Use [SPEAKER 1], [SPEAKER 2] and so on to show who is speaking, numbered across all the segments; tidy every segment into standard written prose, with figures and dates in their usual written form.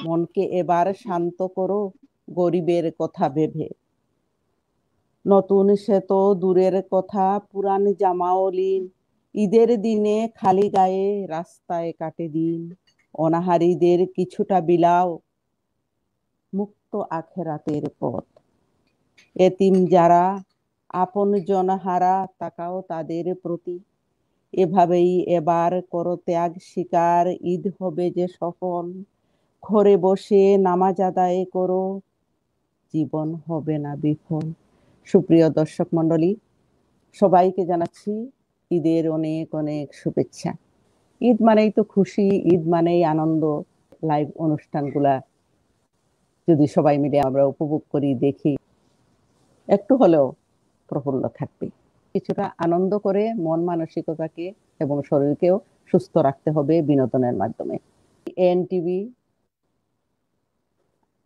[SPEAKER 1] মনকে এবার শান্ত করো গরিবের কথা ভেবে, নতুন সে তো দূরের কথা, পুরান জামাও লীন, ঈদের দিনে খালি গায়ে রাস্তায় কাটে দিন, অনাহারীদের কিছুটা বিলাও মুক্ত আখেরাতের পথ, এতিম যারা আপন জনহারা তাকাও তাদের প্রতি, এভাবেই এবার করো ত্যাগ স্বীকার, ঈদ হবে যে সফল, ঘরে বসে নামাজ আদায় করো, জীবন হবে না বিফল। সুপ্রিয় দর্শক মণ্ডলী, সবাইকে জানাচ্ছি ঈদের অনেক অনেক শুভেচ্ছা। ঈদ মানেই তো খুশি, ঈদ মানেই আনন্দ। লাইভ অনুষ্ঠানগুলা যদি সবাই মিলে আমরা উপভোগ করি, দেখি, একটু হলেও প্রফুল্ল থাকবে। কিছুটা আনন্দ করে মন মানসিকতাকে এবং শরীরকেও সুস্থ রাখতে হবে বিনোদনের মাধ্যমে। এএনটিভি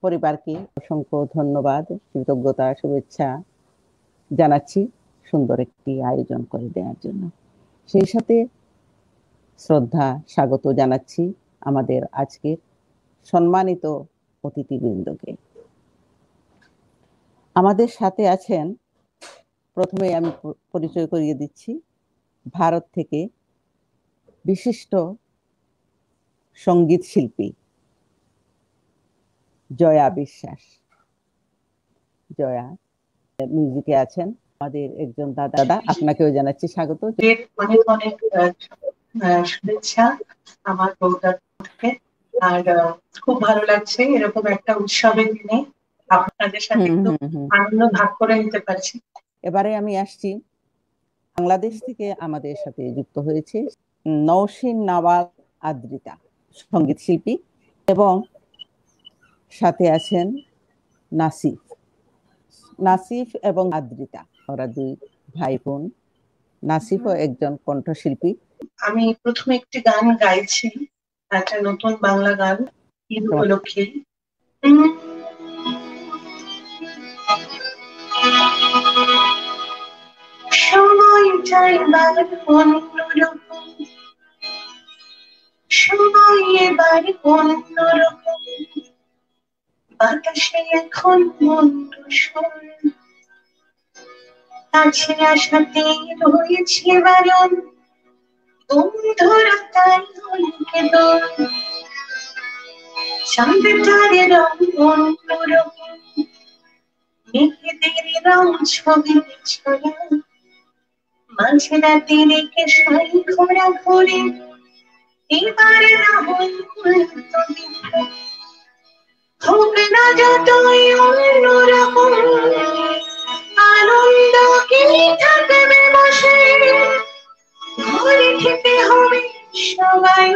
[SPEAKER 1] পরিবারকে অসংখ্য ধন্যবাদ, কৃতজ্ঞতা, শুভেচ্ছা জানাচ্ছি সুন্দর একটি আয়োজন করে দেওয়ার জন্য। সেই সাথে শ্রদ্ধা স্বাগত জানাচ্ছি আমাদের আজকের সম্মানিত অতিথিবৃন্দকে। আমাদের সাথে আছেন, প্রথমে আমি পরিচয় করিয়ে দিচ্ছি, ভারত থেকে বিশিষ্ট সঙ্গীত শিল্পী জয়া বিশ্বাস। জয়া মিউজিকে আছেন, আমাদের একজন দাদা, আপনাকেও জানাচ্ছি স্বাগত।
[SPEAKER 2] অনেক অনেক শুভেচ্ছা আমার বউদাকে, আর খুব ভালো লাগছে এরকম একটা উৎসবের দিনে আপনাদের সাথে আনন্দ ভাগ করে নিতে পারছি।
[SPEAKER 1] এবারে আমি আসছি, বাংলাদেশ থেকে আমাদের সাথে যুক্ত হয়েছে নওশিন নওয়াজ আদ্রিতা, সঙ্গীত শিল্পী, এবং সাথে আছেন নাসিফ এবং আদ্রিতা, ওরা দুই ভাই বোন। নাসিফও একজন কণ্ঠশিল্পী।
[SPEAKER 2] আমি প্রথমে একটি গান গাইছি, একটা নতুন বাংলা গান ঈদ উপলক্ষে। সময়টা এবার অন্যরকম, সময় এবার অন্যরকম, বাতাসে এখন মন্দ সুর, কাছে আসাতে রয়েছে বারণ, বন্ধুরা তাই অনেকে দোল, চাঁদটারে রং অন্যরকম, মেঘেদের রং ছবি ছড়া, মাঝে রাতে রেখে সাই ঘোরা ঘুরে, এবারে না হল হোক না যতই অন্যরকম, আনন্দ কি থাকবে বসে, ঘরে খেতে হবে সবাই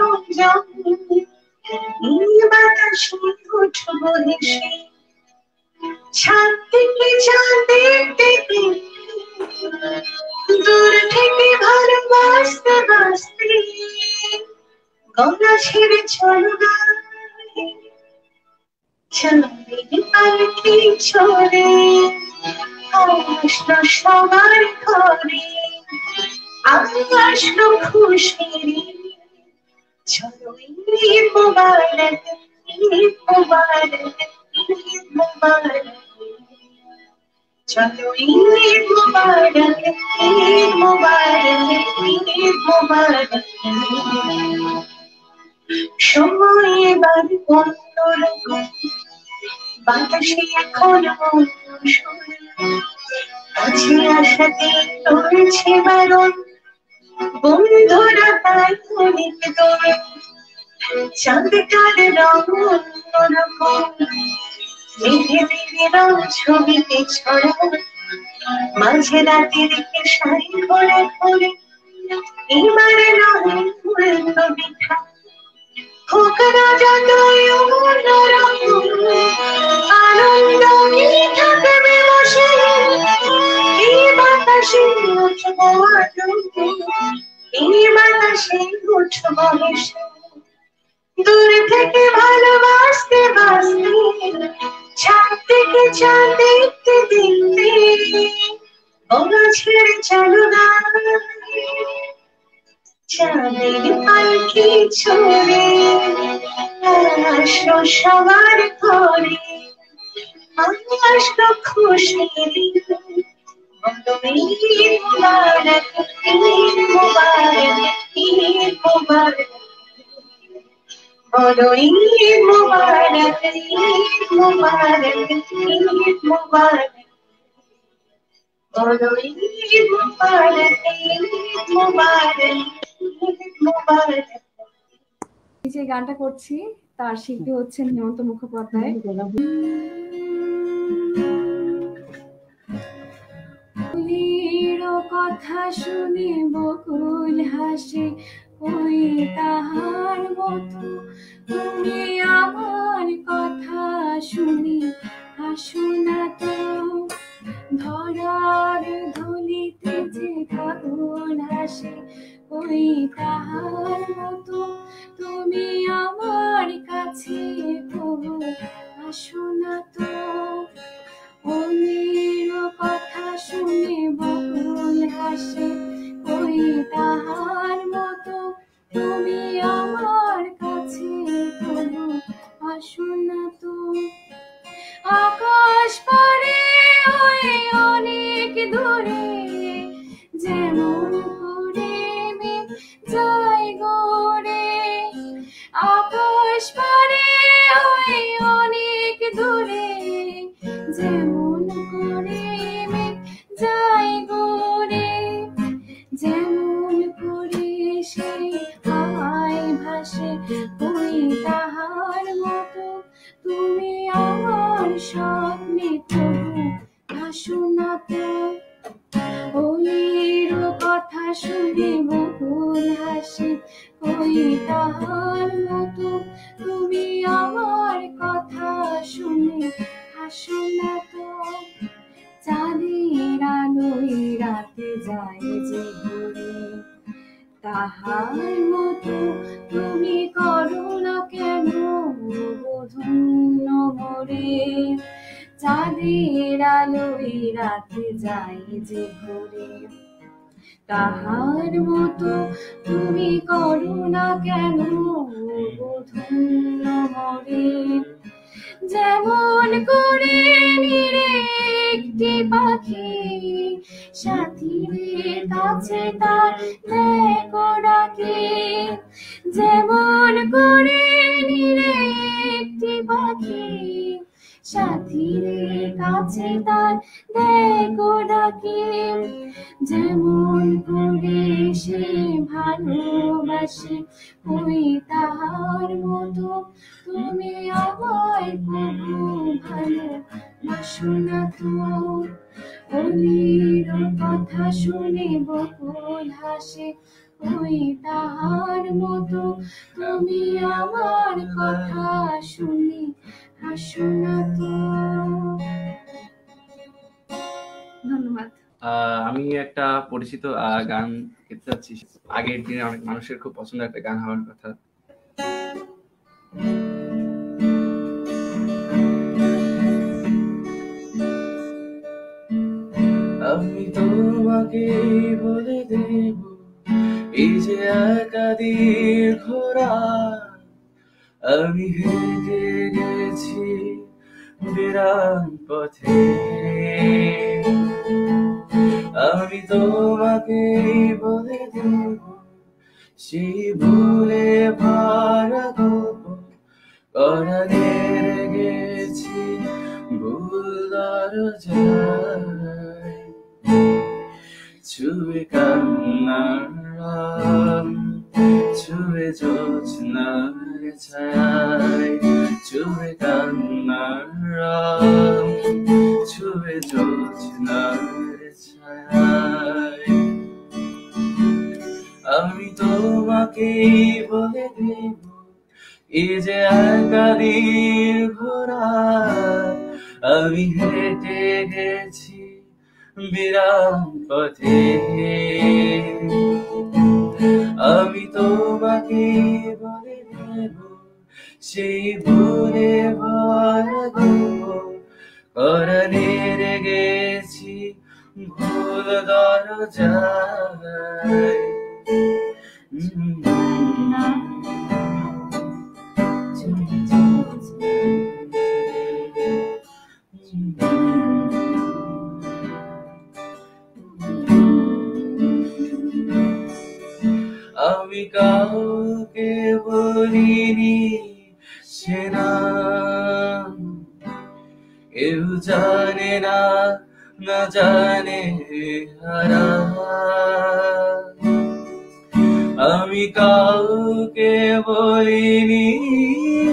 [SPEAKER 2] বাতাসে উঠবো হেসে, ছাদ থেকে চাঁদ দেখতে দূর থেকে ভালোবাসতে বাসতে, গলা ছেড়ে চলো পালকি ছড়ে, আসলো সবার ঘরে, আমি আসলো খুশির, চলো ঈদ মোবারক, ঈদ মোবারক, ঈদ মোবারক, চলো ঈদ মোবারক, ঈদ মোবারক, ঈদ মোবারক। সময় এবার অন্যরকম, বাতাসে এখন কাছে আসাতে রয়েছে বারণ, বন্ধুরা তাই অনেক দোল, চাঁদটার রং অন্যরকম, মেঘেদের রং ছবিতে ছড়া, মাঝে রাতে রেখে সাই ঘোরা ঘুরে, এবারে রঙের ফুল পিঠা, হোক না যতই অন্যরকম, আনন্দ কি থাকবে বসে, এই বাতাসে উঠবো আনন্দ, এই বাতাসে উঠবো হেসে, দূর থেকে ভালোবাসতে বাসতে, ছাদ থেকে চাঁদ দেখতে দেখতে, গলা ছেড়ে চলো না, চাঁদের পাখি ছড়ে আসলো সবার ঘরে, আসলো খুশির ঈদ মুবারক, ঈদ মুবারক, ঈদ মুবারক, বলো ঈদ মুবারক, ঈদ মুবারক, ঈদ মুবারক, বলো ঈদ মুবারক, ঈদ মুবারক, ঈদ মুবারক।
[SPEAKER 3] এই যে গানটা করছি তার শিল্পী হচ্ছেন হেমন্ত মুখোপাধ্যায়। ফুলের কথা শুনে বকুল হাসে, ওই তাহার মতো তুমি আমার কথা শুনে হাসো না তো। ধরার ধুলিতে যে কাকুল হাসে, ওই তাহার মতো তুমি আমার কাছে কবু আসো না তো। অন্যের কথা শুনে বকুল হাসে, ওই তাহার মতো তুমি আমার কাছে কবু আসো না তো। আকাশ পারে ওই অনেক দূরে, যেমন করে মেঘ যায় গড়ে। আকাশ পারে ওই অনেক দূরে, যেমন করে মেঘ যায় গড়ে। যেমন করে সেই হাওয়ায় ভাসে, ওই তাহার মতো তুমি আমার স্বপ্নে তবু ভাসো না তো। ওইর কথা শুনে বকুল হাসে, ওই তাহার মতো তুমি আমার কথা শুনে হাসো না তো। চাঁদের আলোয় রাতে যায় যে ঘুরে, তাহার মতো তুমি করো না কেন ধন্য মোরে। চাঁদের আলোয় রাতে যায় যে ঘুরে, তাহার মতো তুমি করো না কেন ধন্য মোরে। যেমন করে নিরে একটি পাখি সাথীর কাছে তার দেখো ডাকে। যেমন করে নিরে একটি পাখি সাথীর কাছে তার দেখো ডাকে। যেমন করে সে ভালোবাসে, ওই তাহার মতো তুমি আমায় কবু ভালোবাসো না তো। অলির কথা শুনে বকুল হাসে, ওই তাহার মতো তুমি আমার কথা শুনে হাসো না তো। ধন্যবাদ।
[SPEAKER 4] আমি একটা পরিচিত গান গাইতে চাচ্ছি। আগের দিনে অনেক মানুষের খুব পছন্দের একটা গান হওয়ার কথা। আমি তোমাকে বলে দেব, এই যে একাদির ঘোরা, আমি হেঁটে গেছি বিরান পথে। আমি তোমাকে বলে দেব, সেই ভুলে ভরা গল্প করানে গেছি ভুল দরজায়। ছুঁয়ে কান্নার রং, ছুঁয়ে জ্যোৎস্নার ছায়ায়, ছুঁয়ে কান্নার রং, ছুঁয়ে জ্যোৎস্নার ছায়ায়। আমি তোমাকে বলে দেব, এই যে একাদির ঘোরা, আমি হেঁটে গেছি বিরাম পথে। আমি তোমাকে বলে দেব, সেই ভুলে ভরা গল্প করানে গেছি ভুল দরজায়। আমি কাউকে বলিনি সে নাম, কেউ জানে না, না জানে হারা। আমি কাউকে বলিনি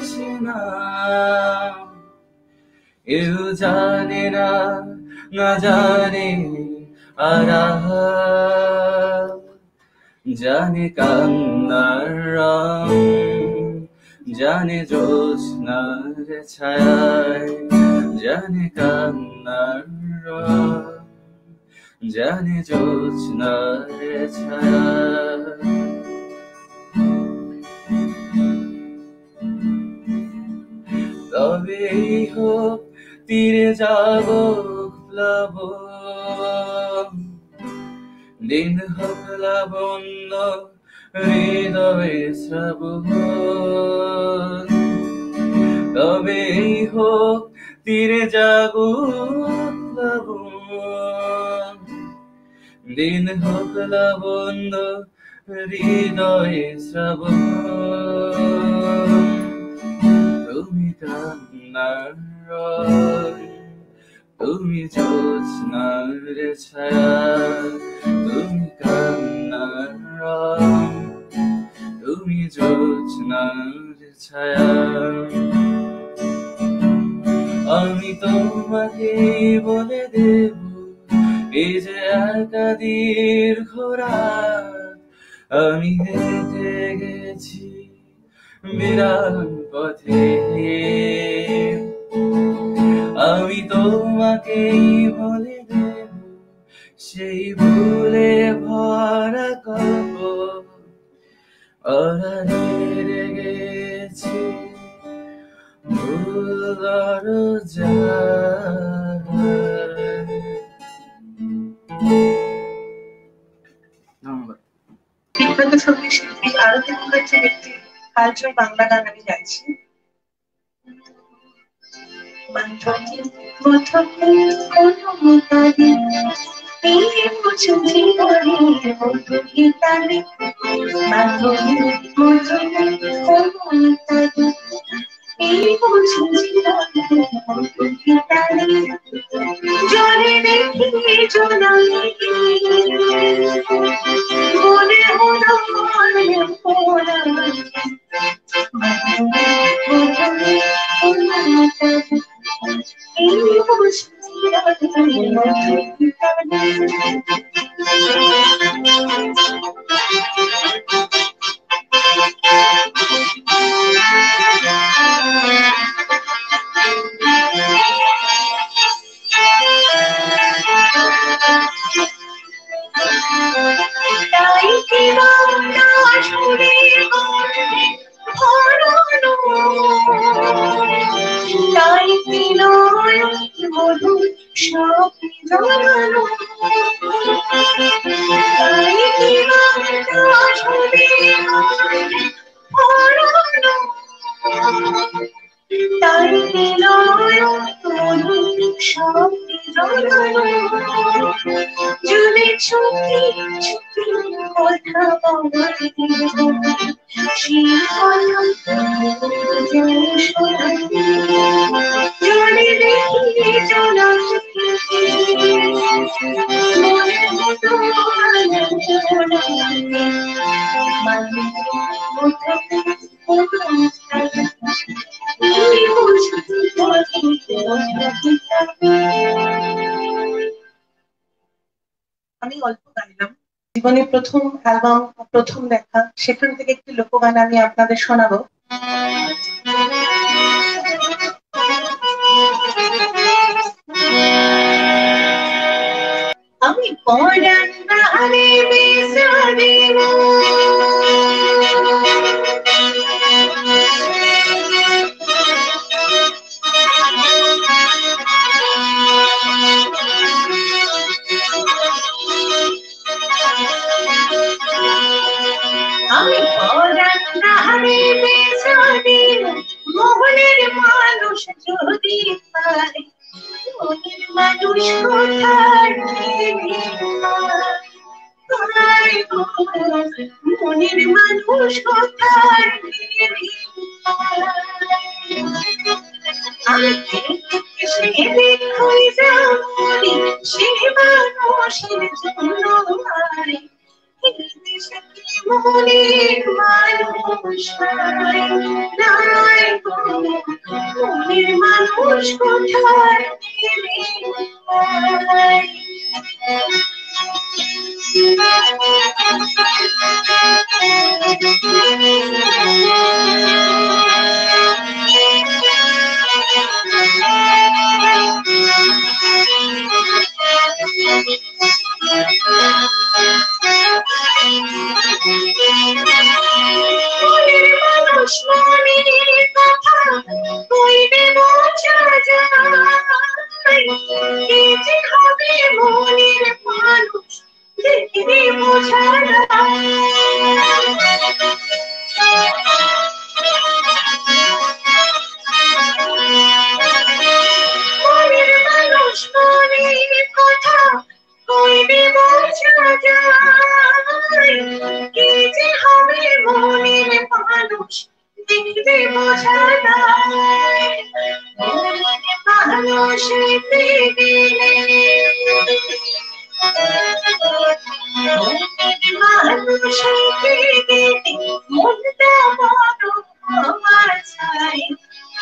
[SPEAKER 4] সে নাম, কেউ জানে না, না জানে হারা। জানে কান্নার রং, জানে জ্যোৎস্নার ছায়ায়, জানে কান্নার রং, জানে জ্যোৎস্নার ছায়ায়। তবেই হোক তীরে যাবো প্লাবন, দিন হোক লাবণ্য হৃদয়ে শ্রাবণ। তবেই হোক তীরে যাবো প্লাবন, দিন হোক লাবণ্য হৃদয়ে শ্রাবণ। তুমি কান্নার রং, তুমি জ্যোৎস্নার ছায়া, তুমি কান্নার রং, তুমি জ্যোৎস্নার ছায়া। আমি তোমাকে বলে দেব এই যে একা দীর্ঘ রাত, আমি হেঁটে গেছি বিরান পথে। আমি তোমাকেই বলে দেব সেই ভুলে ভরা গল্প, অরারে গেছি ভুল দরজায়। ধন্যবাদ।
[SPEAKER 2] বিখ্যাত সঙ্গীত শিল্পী আরতি মুখার্জির একটি কালচার বাংলা গান আমি গাইছি। জলে দেখি মনে হলো আমি অল্প গাইলাম, জীবনে প্রথম অ্যালবাম, প্রথম দেখা, সেখান থেকে একটি লোকগান আমি আপনাদের শোনাবো। আমি পরাণ গানে বিসারে পারে মনের মানুষ কোথায় মনের মানুষ কোথায় আমি সে দেখই যাবি সে মানুষের জন্য মারে দেশে কি মনের মানুষ নাই মনের মানুষ কোথায় মনের মানুষ মনের কথা কইবে বোঝা যায় কে যে হবে মনের মানুষ দেখবে বোঝা যায় মনের মানুষ মনের কথা কইবে বোঝা যায় কে যে হবে মনের মানুষ দেখবে বোঝা যায় মনের মানুষ গেলে মানুষ গেলে মনটা বড় আমার চাই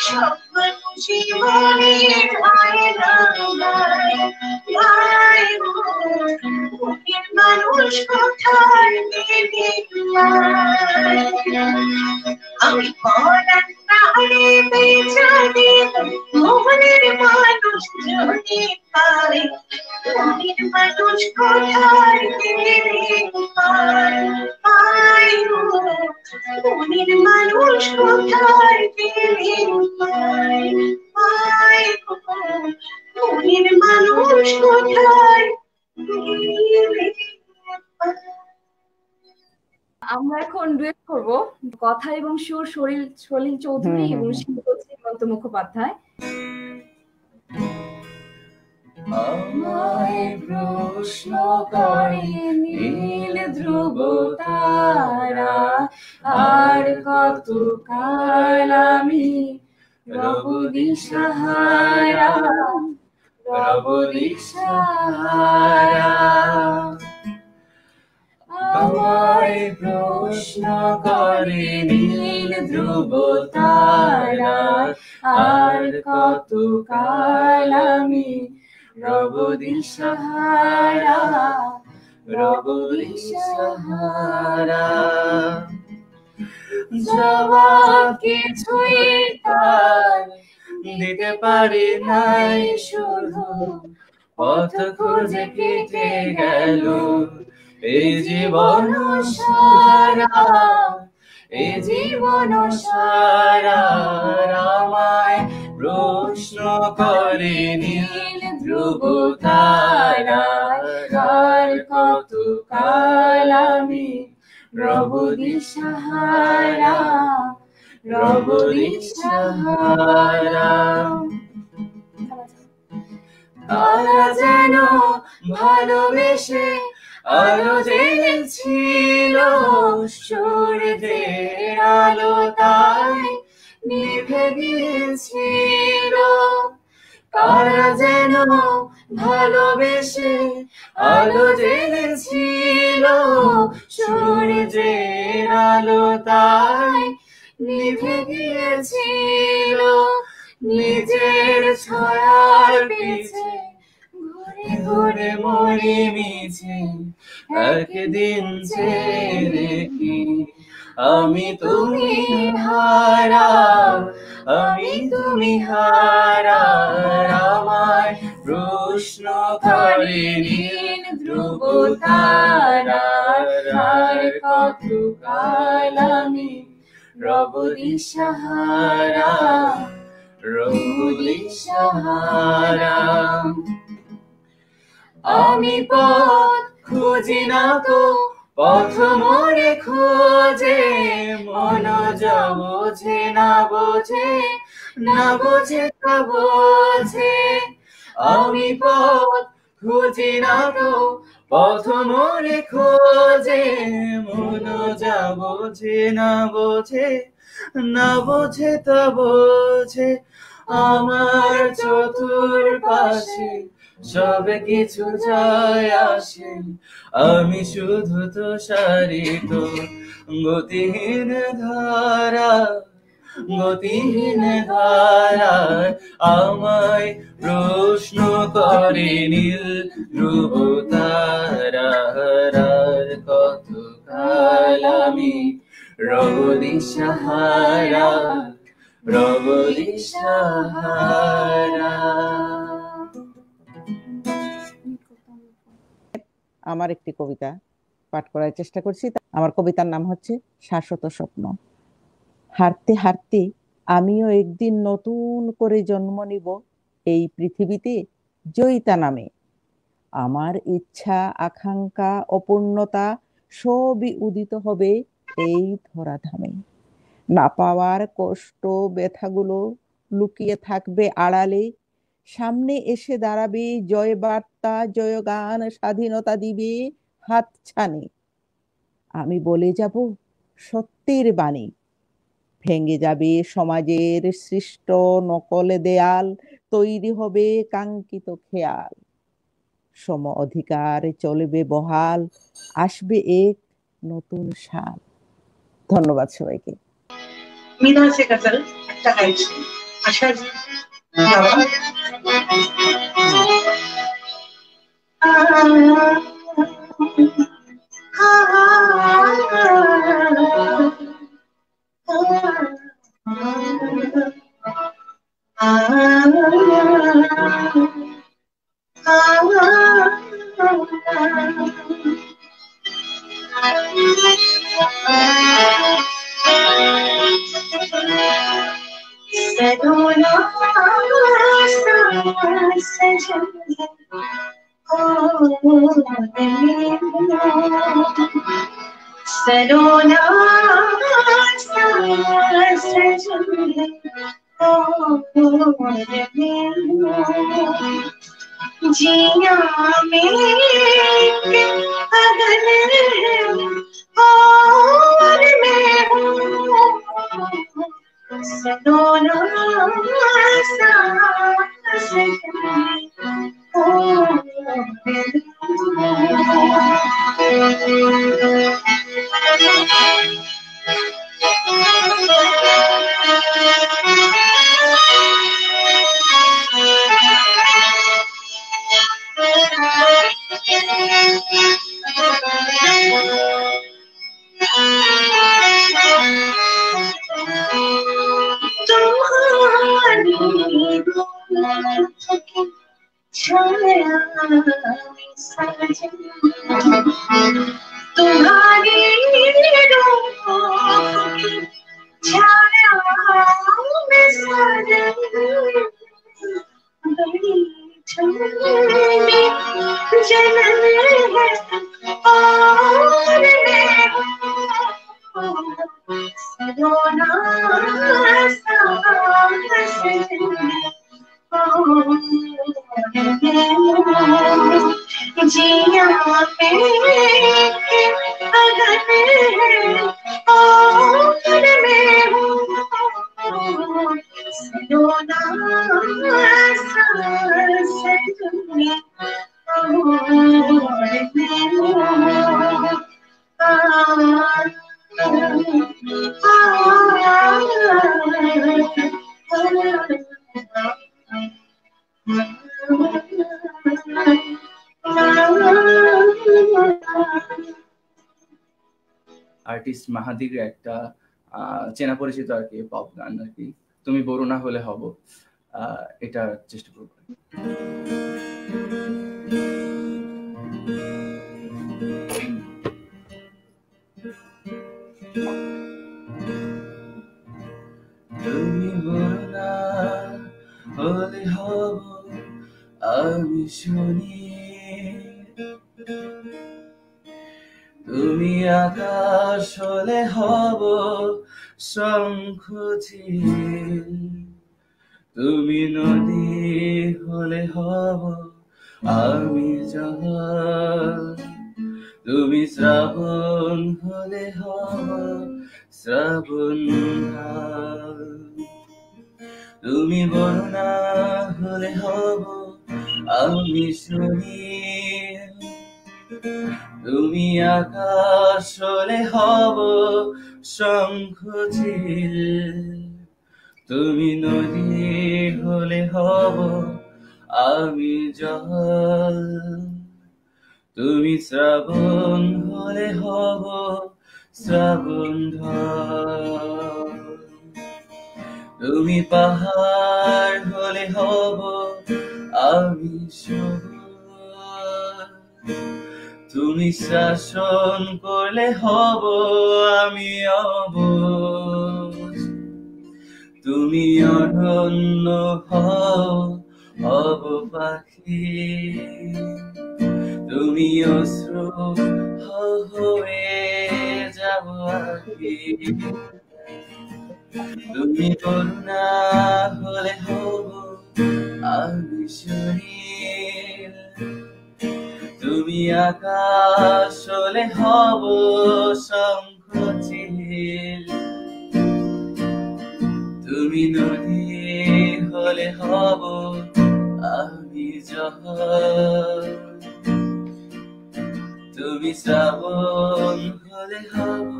[SPEAKER 2] সব মানুষই মনের হয় না মনের মানুষ কোথায় আমি পড়ান নাহলে বেচা দিত মনের মানুষ যদি পারে মনের মানুষ কোথায় মনের মানুষ কোথায় মনের মানুষ কোথায়
[SPEAKER 3] আমরা এখন ডুয়েট করব কথা এবং সুর সলিল চৌধুরী এবং শিল্প হেমন্ত মুখোপাধ্যায়।
[SPEAKER 5] আমায় প্রশ্ন করে নীল ধ্রুব তারা আর কত কাল আমি রব দিশাহারা রব দিশাহারা আমায় প্রশ্ন করে নীল ধ্রুব তারা আর কত কাল আমি রব দিশাহারা রব দিশাহারা জবাব কিছুই তার দিতে পারি নাই শুধু পথ খুঁজে কেটে গেল এই জীবন সারা এই জীবন সারা আমায় প্রশ্ন করে নীল ধ্রুব তারা আর কত কাল আমি রব দিশাহারা রব দিশাহারা তারা যেন ভালোবেসে আলো জেগেছিল সূর্যের আলো তাই নিভে গিয়েছিল তারা যেন ভালোবেসে আলো জেগেছিল সূর্যের আলো তাই নিভে গিয়েছিল নিজের ছয়ার পিছে ঘুরে ঘুরে মরে মিছে একদিন ছেড়ে কি আমি তুমি হারা আমি তুমি হারা আমায় প্রশ্ন করে নীল ধ্রুব তারা আর কত কাল আমি রব দিশাহারা রব দিশাহারা আমি পথ খুঁজি না তো পথ মোরে খোঁজে, মন যা বোঝে না বোঝে, না বোঝে তা বোঝে। আমি পথ খুঁজি না তো, পথ মোরে খোঁজে, মন যা বোঝে না বোঝে, না বোঝে তা বোঝে। আমার চতুর্পাশে সবে কিছু যায় আসে, আমি শুধু তো সারিত গতিহীন ধারা, গতিহীন ধারায় আমায় প্রশ্ন করে নীল ধ্রুব তারার। কতকাল আমি রব দিশাহারা, রব দিশাহারা।
[SPEAKER 1] আমার একটি কবিতা পাঠ করার চেষ্টা করছি। আমার কবিতার নাম হচ্ছে শাশ্বত স্বপ্ন। হারতে হারতে আমিও একদিন নতুন করে জন্ম নিব এই পৃথিবীতে জয়িতা নামে। আমার ইচ্ছা আকাঙ্ক্ষা অপূর্ণতা সবই উদিত হবে এই ধরাধামে। না পাওয়ার কষ্ট ব্যথাগুলো লুকিয়ে থাকবে আড়ালে, সামনে এসে দাঁড়াবে জয় বার্তা জয়গান, স্বাধীনতা দিবে হাত ছানি। আমি বলে যাব সত্যের বাণী, ভেঙে যাবে সমাজের সৃষ্ট নকল দেয়াল, তৈরি হবে কাঙ্ক্ষিত খেয়াল। সম অধিকার চলবে বহাল, আসবে এক নতুন সাল। ধন্যবাদ সবাইকে।
[SPEAKER 2] মিনা সে গজল একটা গাইছি, আশা जिया में अगन है और मैं हूँ सलोना सांस तुम्हारी छाया में सजन बड़ी ठंडी जलन है और मैं सलोना सांस जिया पे अगन है और मैं हूँ सलोना सांस
[SPEAKER 4] আর্টিস্ট মাহাদির একটা চেনা পরিচিত আর কি পপ গান আর কি, তুমি বড় না হলে হব, এটা চেষ্টা করব। তুমি বড় না হলে হব আমি শুনি, তুমি
[SPEAKER 5] আকাশ হলে হব শঙ্খচিল, তুমি নদী হলে হব আমি জল, তুমি শ্রাবণ হলে হব শ্রাবণ, তুমি বরুণা হলে হব আমি শরীর, তুমি আকাশ হলে হব শঙ্খচিল, তুমি নদী হলে হব আমি জল, তুমি শ্রাবণ হলে হব শ্রাবণ ঢল, তুমি পাহাড় হলে হব আমি সবুজ, তুমি শাসন করলে হব আমি অবুঝ, তুমি অরণ্য হব পাখি, তুমি অশ্রু হয়ে যাব আখি, তুমি করুণা হলে হব আমি শরীর, তুমি আকাশ হলে হব শঙ্খচিল, তুমি নদী হলে হব আমি জল, তুমি শ্রাবণ হলে হব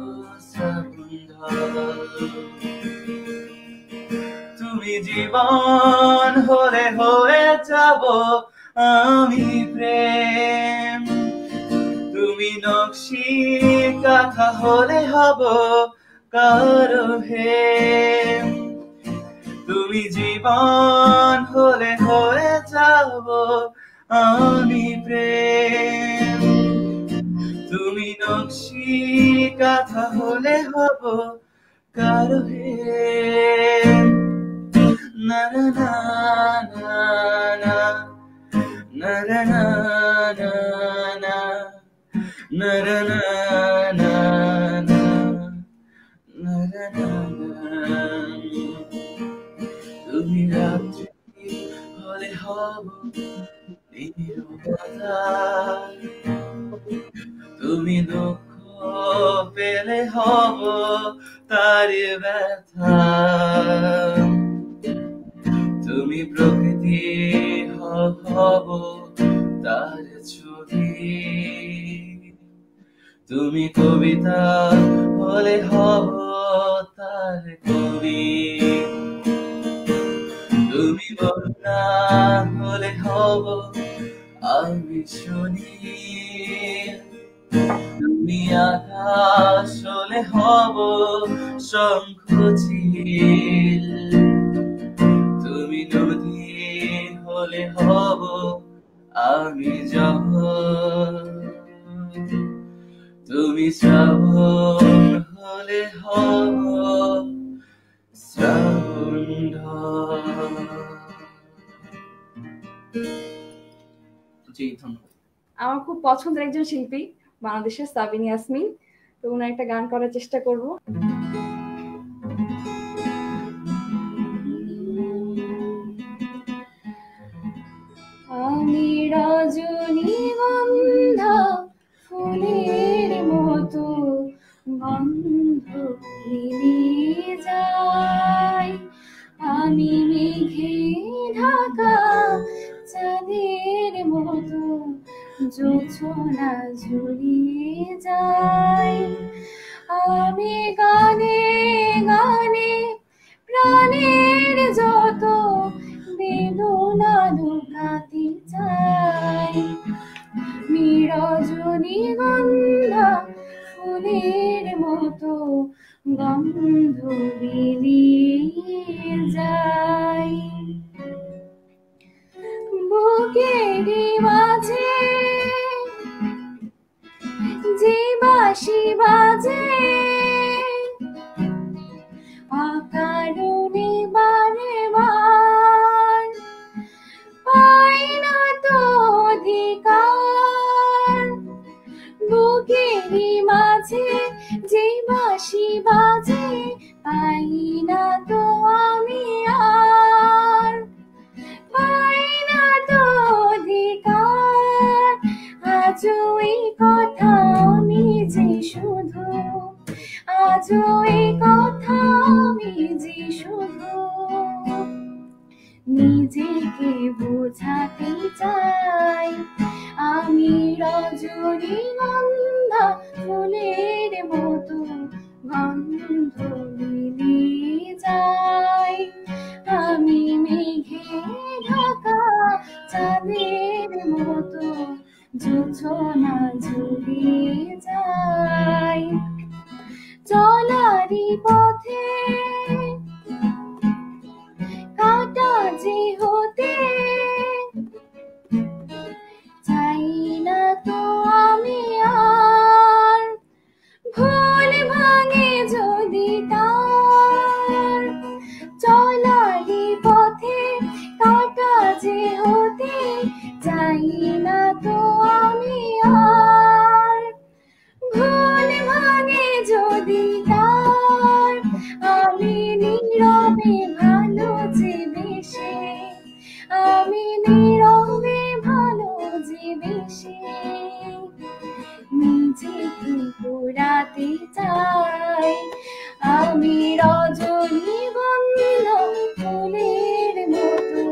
[SPEAKER 5] শ্রাবণ ঢল, তুমি জীবন হলে হয়ে যাব আমি প্রেম, তুমি নকশি কাঁথা হলে হব কারো হেম, তুমি জীবন হলে হয়ে যাব আমি প্রেম, তুমি নকশি কাঁথা হলে হব কারো হেম, না না না না না না না না না না না না না না না, তুমি রাত্রি হলে হব নীরবতা, তুমি দুঃখ পেলে হব তার ব্যথা, তুমি প্রকৃতি হব তার ছবি, তুমি কবিতা হলে হব তার কবি, তুমি বরুণা হলে হব আমি শুনি, তুমি আকাশ হলে হব শঙ্খচিল, তুমি নদী হলে হব আমি জল, তুমি শ্রাবণ হলে হব শ্রাবণ ঢল।
[SPEAKER 4] জি ধন্যবাদ।
[SPEAKER 3] আমার খুব পছন্দের একজন শিল্পী বাংলাদেশের সাবিন ইয়াসমিন, তো ওনার একটা গান করার চেষ্টা করব। আমি রজনীগন্ধা ফুলের মতো গন্ধ মিলিয়ে যাই, আমি মেঘে ঢাকা চাঁদের মতো জোছনা ঝুলিয়ে যাই, আমি গানে গানে প্রাণের যত বেদনা লুকাতে চাই, আমি রজনীগন্ধা ফুলের মতো গন্ধ বিলিয়ে যাই, বুকের মাঝে যে বাঁশি বাজে অকারণে বারে বার, পাই না তো অধিকার, বুকের মাঝে বাঁশি বাজে পাই না তো আমি আর, পাই না তো অধিকার। আজও এই কথা আমি যে শুধু, আজও এই কথা আমি যে শুধু নিজেকে বোঝাতে চাই। আমি রজনীগন্ধা ফুলের মতো গন্ধ মিলিয়ে যাই। আমি মেঘে ঢাকা চাঁদের মতো জোছনা ঝুলিয়ে যাই। চলারি পথে কাটা যে হতে চাই না তো আমি আর, ভুল ভাঙে যদি তার। চলারি পথে কাটা যে হতে চাই না তো আমি আর, ভুল ভাঙে যদি তার। আমি নীরবে ভালো যে বেশে, আমি নীরবে ভালো যে বেশে নিজেকে পোড়াতে চাই। আমি রজনীগন্ধা ফুলের মতো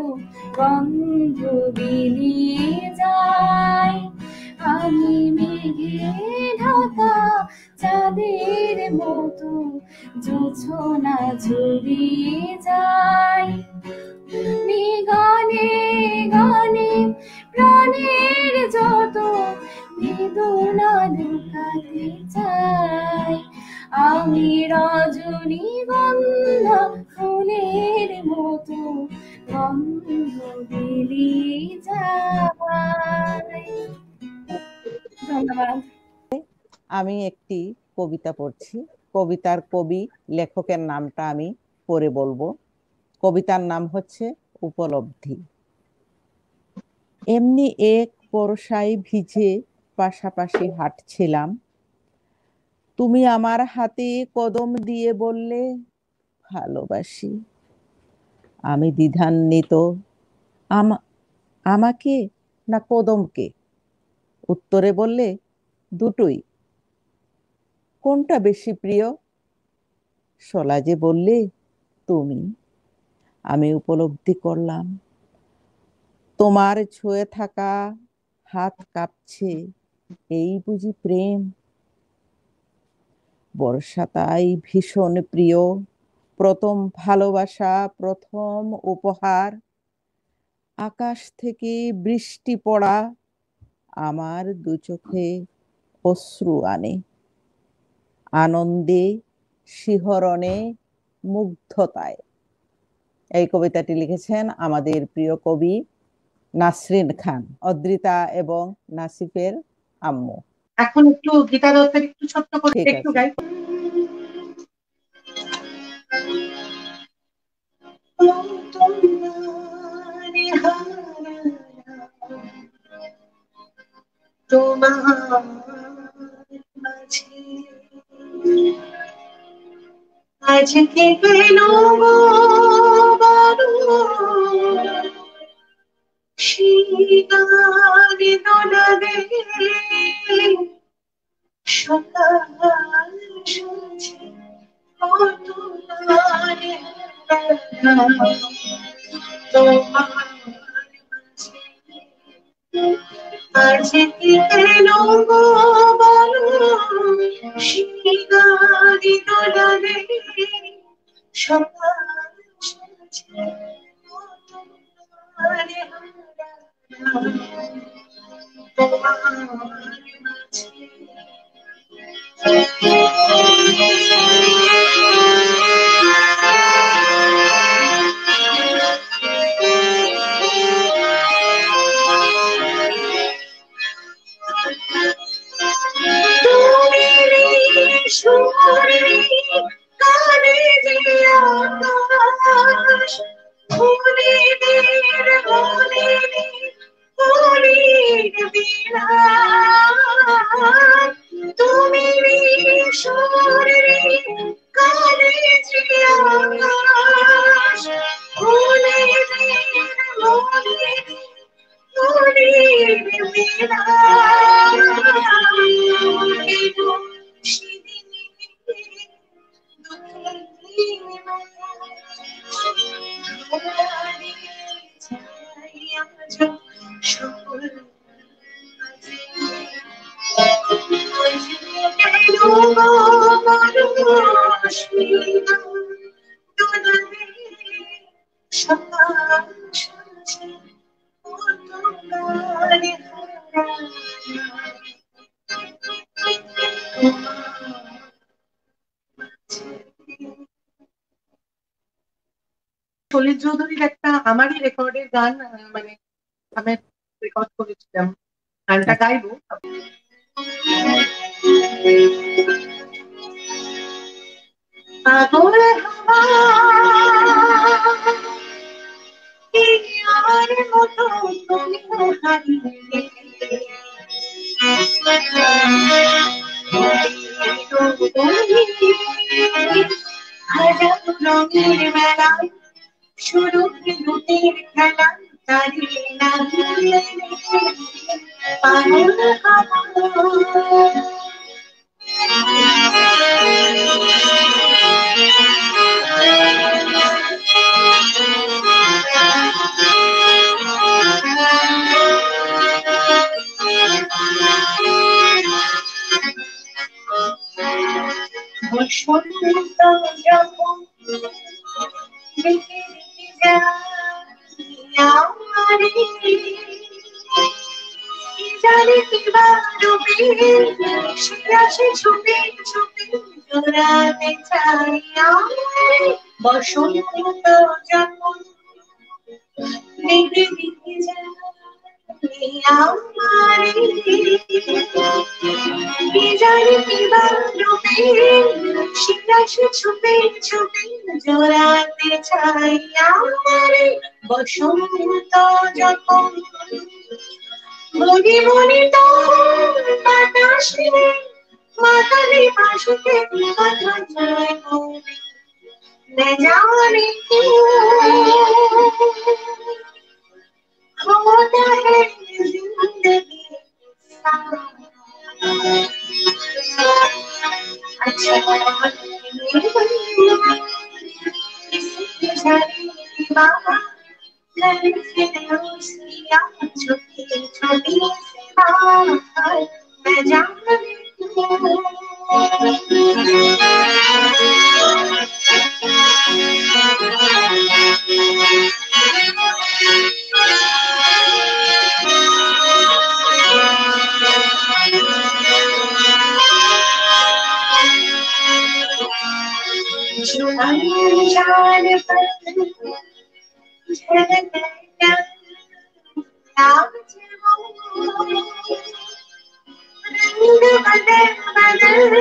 [SPEAKER 3] গন্ধ বিলিয়ে যাই। আমি মেঘে ঢাকা চাঁদের মতো জোছনা ঝুলিয়ে যাই। গানে গানে প্রাণের যত বেদনা লুকাতে চাই। আমি রজনীগন্ধা ফুলের মতো গন্ধ বিলিয়ে যাই। ধন্যবাদ।
[SPEAKER 1] আমি একটি কবিতা পড়ছি। কবিতার কবি লেখকের নামটা আমি পরে বলবো। কবিতার নাম হচ্ছে উপলব্ধি। এমনি এক বর্ষায় ভিজে পাশাপাশি হাঁটছিলাম, তুমি আমার হাতে কদম দিয়ে বললে ভালোবাসি। আমি দ্বিধান্বিত, আমাকে না কদমকে? উত্তরে বললে দুটোই। কোনটা বেশি প্রিয়? সলাজে বললে তুমি। আমি উপলব্ধি করলাম, তোমার ছুঁয়ে থাকা হাত কাঁপছে, এই বুঝি প্রেম। বর্ষা তাই ভীষণ প্রিয়, প্রথম ভালোবাসা, প্রথম উপহার। আকাশ থেকে বৃষ্টি পড়া আমার দু চোখে অশ্রু আনে, আনন্দে, শিহরণে, মুগ্ধতায়। এই কবিতাটি লিখেছেন আমাদের প্রিয় কবি নাসরিন খান, অদ্রিতা এবং নাসিফের আম্মু।
[SPEAKER 2] এখন একটু গীতা দত্তের একটু ছোট্ট করে একটু গাই। তোমার মাঝে আজকে কেন শিকারে দোলাবে সকাল সাজে তোমার আজকে কেন শিকারে দোলাবে সকাল সাজে তোমার মাঝে। কানে দিয়া আকাশ ফুলের বনে ফুলের বিলাস সলিল চৌধুরীর একটা আমারই রেকর্ডের গান মানে আমি রেকর্ড করেছিলাম, গানটা গাইবো। পাগল হওয়া আমার মতো তুমিও হারিয়ে হাজার রঙের মেলা শুরু দুটির খেলা দাঁড়িয়ে না পাগল বসন্ত যখন দেখে আমারে জানি কিবা রূপে শিরাশে ছুপে ছুপে জোড়াতে চাই আমারে বসন্ত যখন দেখে যায় আমারে জানি কিবা রূপে শিরাশে ছুপে ছুপে জোড়াতে চাই আমারে বসন্ত যখন মনে মনে তো বাতাসে মাতালে পাশে কথা যায় না জানি होता है जिंदगी अच्छा बाबा लड़के दोस्तियाँ छोटी छोटी मैं जानती जो अनजान पर झलकता आज वो रंग बदल बदल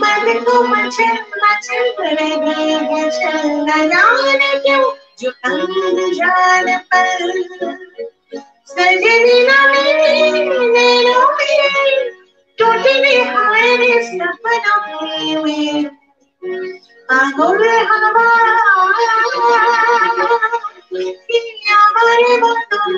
[SPEAKER 2] मन को मचल मचल रही है चलना जाने क्यों जो अनजान पर सजनी ना मेरे रोए टूटने हारे सपना में पागल हवा हमारे बदन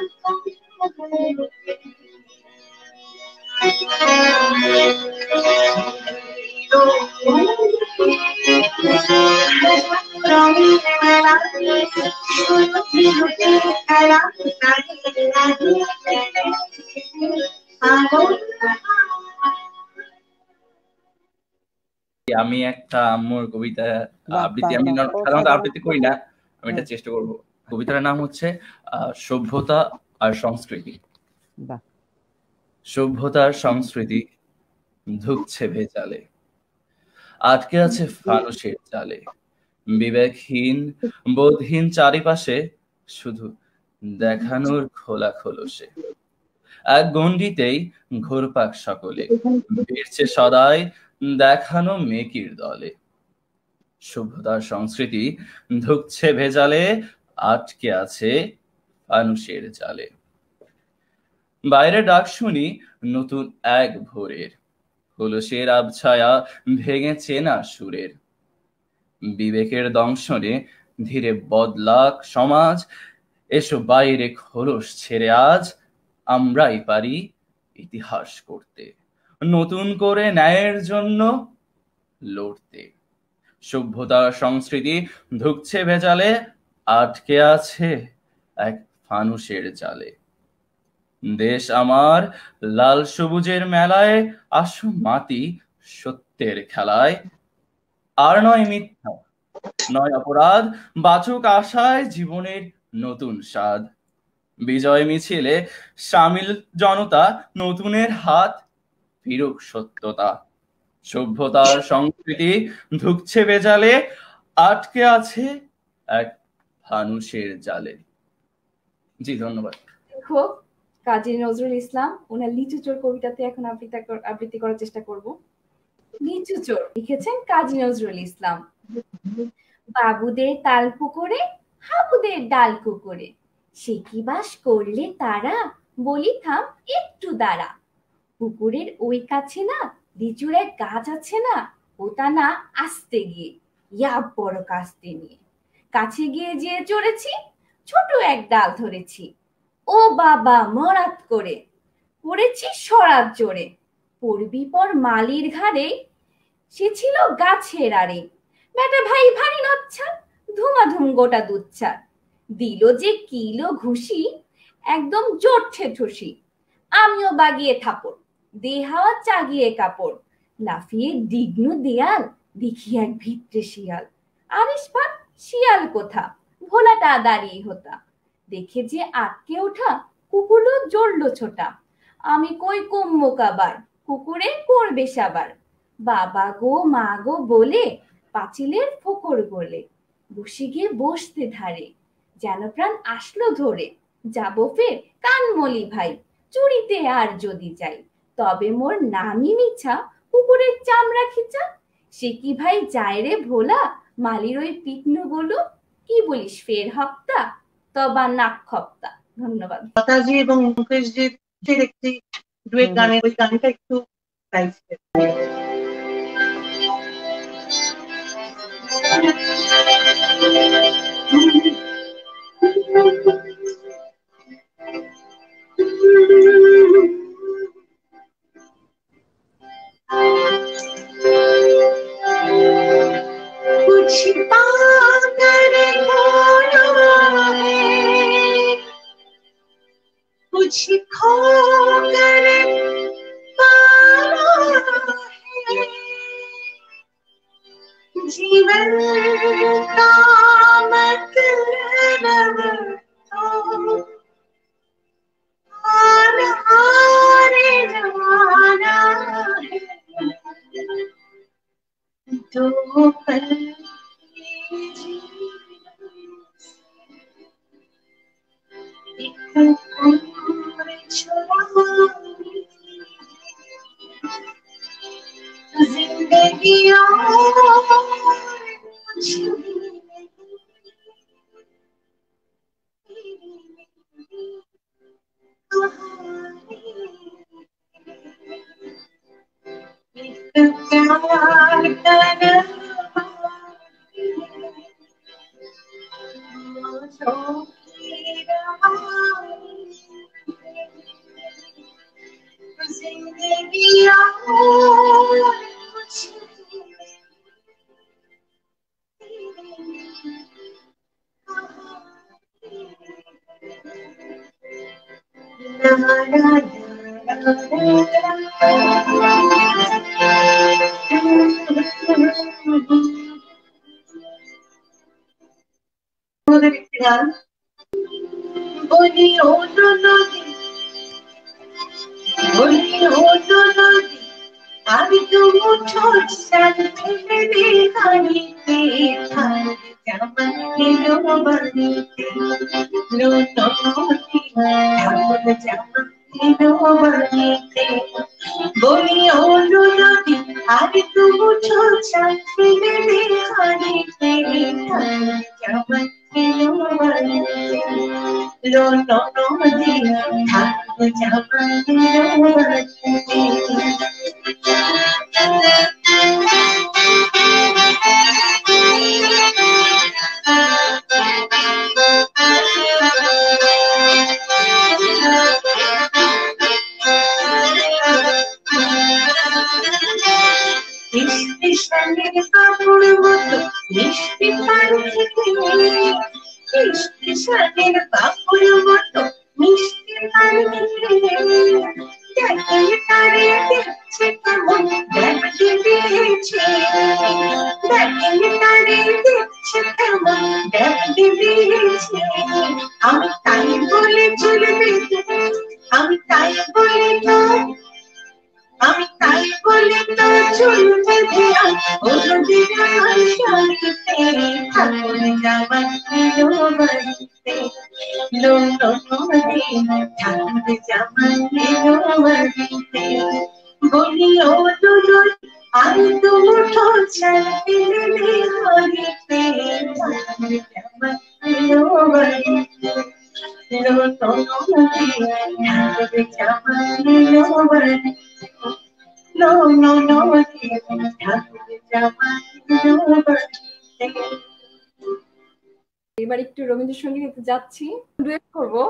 [SPEAKER 4] আমি একটা আম্মুর কবিতা আবৃত্তি,
[SPEAKER 1] বাহ,
[SPEAKER 4] আমি
[SPEAKER 1] বাহ,
[SPEAKER 4] সাধারণত
[SPEAKER 1] অসাধারণ।
[SPEAKER 4] আবৃত্তি করি না, আমি এটা চেষ্টা করব। কবিতার নাম হচ্ছে সভ্যতা আর সংস্কৃতি।
[SPEAKER 1] বাহ।
[SPEAKER 4] সভ্যতার সংস্কৃতি ধুকছে ভেজালে, আটকে আছে ফানুষের জালে, বিবেকহীন বোধহীন চারিপাশে শুধু দেখানোর খোলা খোলসে। এক গণ্ডিতেই ঘুরপাক সকলে, ফিরছে সদাই দেখানো মেকির দলে। সভ্যতার সংস্কৃতি ধুকছে ভেজালে, আটকে আছে ফানুষের জালে। বাইরে ডাক শুনি নতুন এক ভোরের, খোলসের আবছায়া ভেঙে চেনা সুরের। বিবেকের দংশনে ধীরে বদলাক সমাজ, এসো বাইরে খোলস ছেড়ে আজ আমরাই পারি ইতিহাস করতে, নতুন করে ন্যায়ের জন্য লড়তে। সভ্যতার সংস্কৃতি ধুকছে ভেজালে, আটকে আছে এক ফানুষের জালে। দেশ আমার লাল সবুজের মেলায়, আসো মাতি সত্যের খেলায়। আর নয় মিথ্যা, নয় অপরাধ, বাঁচুক আশায় জীবনের নতুন স্বাদ। বিজয় মিছিলে সামিল জনতা, নতুনের হাত ফিরুক সত্যতা। সভ্যতার সংস্কৃতি ঢুকছে বেজালে, আটকে আছে এক ফানুষের জালে। জি ধন্যবাদ।
[SPEAKER 3] দেখো কাজী নজরুল ইসলাম ওনার লিচু চোর কবিতাতে এখন আবৃত্তি করার চেষ্টা করব। লিচু চোর লিখেছেন কাজী নজরুল ইসলাম। বাবুদের তাল পুকুরে, হাবুদের ডাল কুকুরে, সে কি বাস করলে তারা, বলি থাম একটু দাঁড়া। পুকুরের ওই কাছে না লিচুর এক গাছ আছে না, ওটা না আসতে গিয়ে ইয়া বড় কাস্তে নিয়ে কাছে গিয়ে যে চড়েছি, ছোট এক ডাল ধরেছি, ও বাবা মরাত করে পড়েছি সরাত জোরে। পড়বি পর মালির ঘাড়ে, সে ছিল গাছের আড়ে। বেটা ভাই ভারী নচ্ছা, ধুমাধুম গোটা দুচ্ছা, দিল যে কিলো ঘুষি, একদম জোরছে ঠুসি। আমিও বাগিয়ে থাপড়, দেহাওয়া চাগিয়ে কাপড়, লাফিয়ে ডিগনু দেয়াল, দেখি এক ভিত্রে শিয়াল। আরিস ভাত শিয়াল কোথা, ভোলাটা দাঁড়িয়ে হতা, দেখে যে আটকে ওঠা, কুকুরও জ্বললো ছোটা। আমি কই কম্ম কাবার, কুকুরে করবে সাবার। বাবা গো মা গো বলে পাঁচিলের ফোকর বলে, বসে গিয়ে বসতে ধারে, যেন প্রাণ আসলো ধরে। যাবো ফের কানমলি ভাই, চুরিতে আর যদি যাই, তবে মোর নামই মিছা, কুকুরের চামড়া খিচা। সে কি ভাই যায় রে ভোলা, মালির ওই পিকনু গুলো, কি বলিস ফের হপ্তা, তবা নাক খপ্তা। ধন্যবাদ।
[SPEAKER 2] লতাজি এবং মুকেশজির একটি ডুয়েট গানের ওই গানটা একটু গাইছে। कुछ पाकर खोया है, कुछ खोकर पाया है, जीवन का मतलब तो हारे जमाना है। दो पल एक उम्र छुड़ानी, जिंदगी और कुछ भी नहीं, एक प्यार करना जिंदगी और कुछ বলি ও নদী, বলি ও নদী, আমি তো মুঠো সাথে হারিতে জামান এলো বাড়িতে, নদী ঠাকুর জামান এলো বাড়িতে। বলি ও নদী, আমি তো মুঠো সাথে হারিতে জামান এলো বাড়িতে, নদী ঠাকুর জামান এলো বাড়িতে। কাপড় মতো মিষ্টি পান খেতে, মিষ্টি স্বাদের বাবুর মতো মিষ্টি দেখলে তারে দেখছে কেমন দেখতে দিয়েছে, দেখলে তারে দেখছে কেমন দেখতে দিয়েছে। আমি তাই বলে চলবে, আমি তাই বলে তো, আমি তাই বলে তো চলবে ধ্যান ওদের শাড়িতে ঠাকুর জামাই এলো বাড়িতে, লো ঠাকুর জামাই এলো বাড়িতে। বলি ও দুজন আমি তো মুঠো চাল পেলে হরিতে, ঠাকুর জামাই এলো বাড়িতে, লো ঠাকুর জামাই এলো বাড়িতে, লো ঠাকুর জামাই এলো বাড়িতে।
[SPEAKER 3] এবার একটু রবীন্দ্রসঙ্গীত যাচ্ছি, ডুয়েট করবো।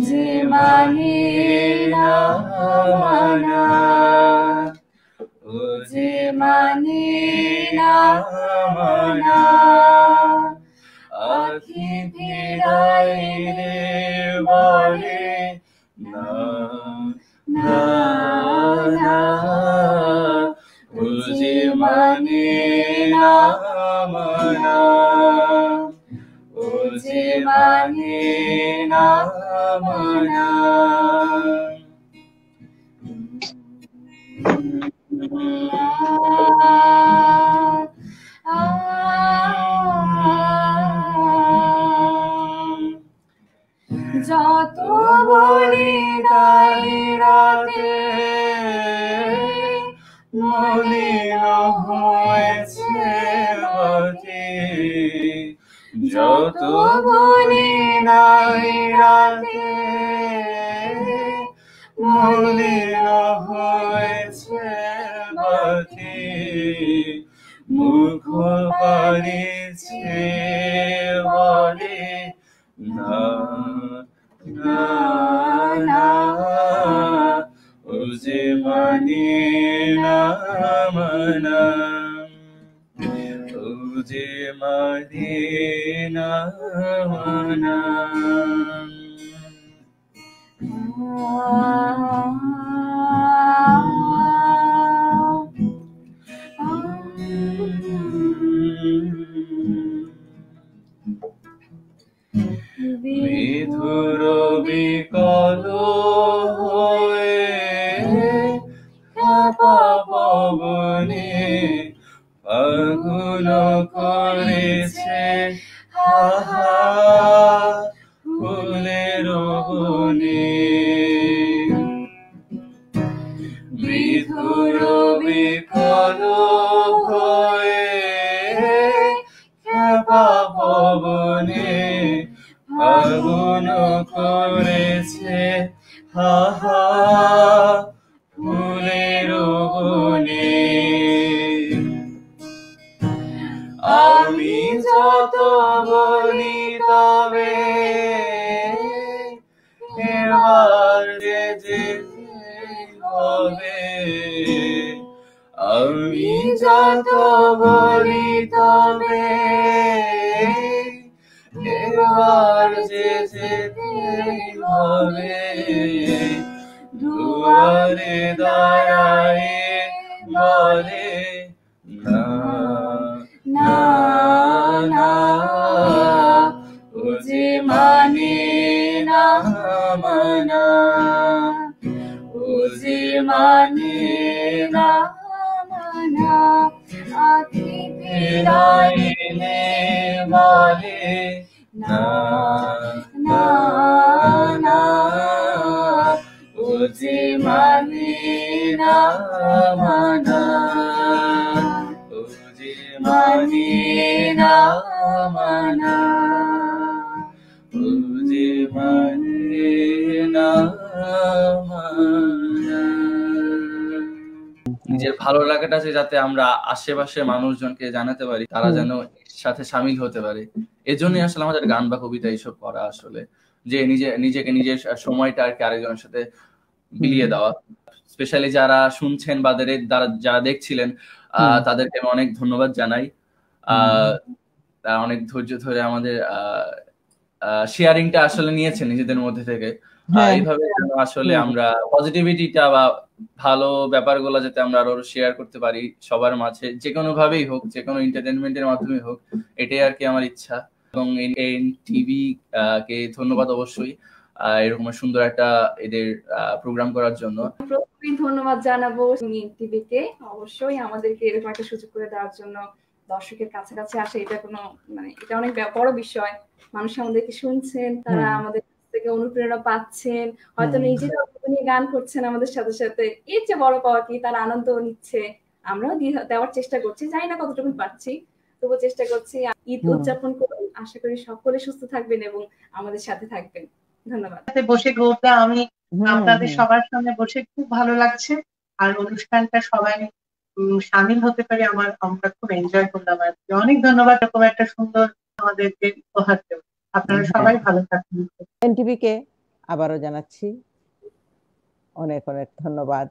[SPEAKER 3] যে মানে না মানা, ও যে মানে না মানা, আখি ফিরাইলে বলে না না না, ও যে মানে না মানা, ও যে মানে না মানা। যত বলি তাই রাতে মলিন হয়েছে বাতি, যত বলি নাই রাতে মলিন হয়েছে বাতি, মুখ পারিছে বলে না না না, ও যে মানে না মানা, ও যে মানে না মানা। বিধুর বিকল হয়ে পবনে ফাগুন করেছে হাহা ফুলের বনে, বিধুর বিকল হয়ে পবনে ফাগুন করেছে হাহা ফুলের বনে। আমি যত বলি তবে এবার যে যেতে হবে, আমি যত বলি তবে এবার যে যেতে হবে, দুয়ারে দাঁড়ায় বলে না না না, ও যে মানে না মানা, ও যে মানে না মানা, আখি ফিরাইলে বলে না না না, ও যে মানে না মানা, ও যে মানে না মানা, ও যে মানে না মানা। নিজের ভালো লাগাটা যাতে আমরা আশেপাশের মানুষজনকে জানাতে পারি, তারা যেন এর সাথে সামিল হতে পারে, এজন্যই আসলে আমাদের গান বা কবিতা এইসব করা, আসলে যে নিজেকে নিজের সময়টা আর কি আরেকজনের সাথে বিলিয়ে দেওয়া। স্পেশালি যারা শুনছেন বা যারা দেখছিলেন তাদেরকে আমি অনেক ধন্যবাদ জানাই।
[SPEAKER 4] তারা অনেক ধৈর্য ধরে আমাদের শেয়ারিংটা আসলে নিয়েছেন নিজেদের মধ্যে থেকে। এইভাবে যেন আসলে আমরা পজিটিভিটিটা বা ভালো ব্যাপারগুলো যাতে আমরা আরো শেয়ার করতে পারি সবার মাঝে, যে কোনো ভাবেই হোক, যে কোনো এন্টারটেনমেন্টের মাধ্যমে হোক, এটাই আর কি আমার ইচ্ছা। এবং টিভি কে ধন্যবাদ অবশ্যই এরকম সুন্দর একটা এদের প্রোগ্রাম করার জন্য।
[SPEAKER 3] প্রথমেই ধন্যবাদ জানাবো টিভিকে, অবশ্যই আমাদেরকে এরকম একটা সুযোগ করে দেওয়ার জন্য। দর্শকের কাছাকাছি আসে, এটা কোনো মানে এটা অনেক বড় বিষয়। মানুষ আমাদেরকে শুনছেন, তারা আমাদের থেকে অনুপ্রেরণা পাচ্ছেন, হয়তো নিজেরা নিয়ে গান করছেন আমাদের সাথে সাথে। এর চেয়ে বড় পাওয়া কি, তারা আনন্দ নিচ্ছে, আমরাও দেওয়ার চেষ্টা করছি, জানি না কতটুকু পাচ্ছি, তবুও চেষ্টা করছি। ঈদ উদযাপন করুন, আশা করি সকলে সুস্থ থাকবেন এবং আমাদের সাথে থাকবেন। ধন্যবাদ।
[SPEAKER 2] বসে গৌরদা, আমি আপনাদের সবার সামনে বসে খুব ভালো লাগছে, আর অনুষ্ঠানটা সবাই সামিল হতে পারে আমরা খুব এনজয় করলাম আর কি। অনেক ধন্যবাদ এরকম একটা সুন্দর আমাদেরকে উপহার দেব। আপনারা সবাই ভালো থাকুন।
[SPEAKER 1] এনটিভি কে আবারও জানাচ্ছি অনেক অনেক ধন্যবাদ,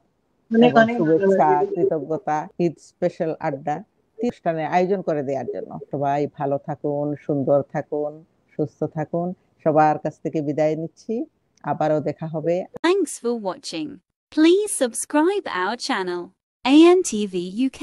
[SPEAKER 2] অনেক অনেক
[SPEAKER 1] শুভেচ্ছা, কৃতজ্ঞতা ঈদ স্পেশাল আড্ডা অনুষ্ঠানে আয়োজন করে দেওয়ার জন্য। সবাই ভালো থাকুন, সুন্দর থাকুন, সুস্থ থাকুন। সবার কাছ থেকে বিদায় নিচ্ছি, আবারও দেখা হবে।
[SPEAKER 6] Thanks for watching. Please subscribe our channel, ANTV UK.